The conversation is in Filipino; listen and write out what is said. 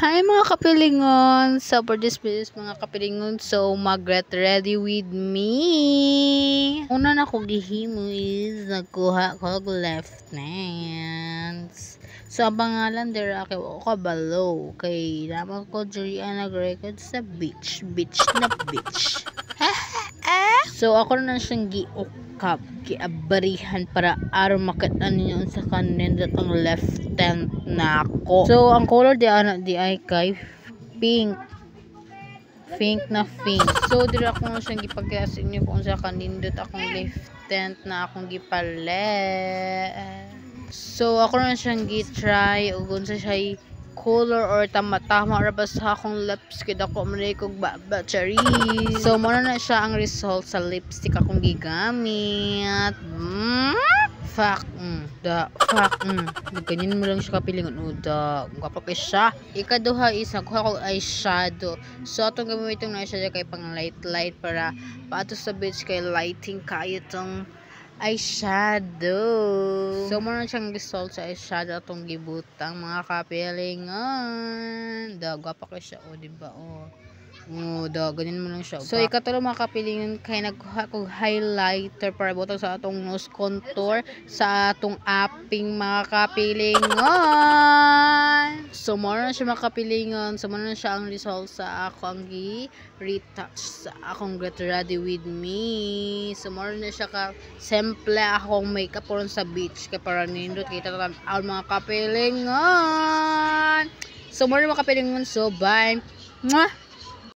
Hi mga kapilingon! So for this video mga kapilingon, so mag-get ready with me. Una na ko gihimo is nagkuha ko left hands. So ang pangalan dira kay o kabalo kay lamang ko diri nag-record sa beach na beach. So ako na siyang giukap giabarihan para araw makita ninyo sa kanin datang left hand na ako. So ang color di ay kay pink na pink. So dira ako na siyang gipagkasa inyo kung sa kanindot akong left hand na akong gipalit. So ako na siyang gi-try ug unsa siya color or tama-tama ra ba sa akong lips kay dako man kog battery. So mo na siya ang result sa lipstick akong gigamit. Ganyan mo lang siya kapilingon uda. Gwapo kay siya. Ikaduha is nakuha ko eyeshadow. So atong gamiton na siya kay pang light para paato sa beach kay lighting kayo tong eyeshadow. So mo na siyang result sa eyeshadow atong gibutang mga kapilingon. Gwapo kay siya o diba o. Ganyan mo lang siya. So ikatulo mga kapilingon kay nagkuha kog highlighter para butang sa atong nose contour sa atong aping mga kapilingon. So mo na siya mga kapilingon. So mo na siya ang result sa ako ang retouch sa akong get ready with me. So mo na siya ka simple akong makeup ron sa beach kay para nindot kita tan-aw mga kapilingon. So mo na mga kapilingon. So bye. Mwah!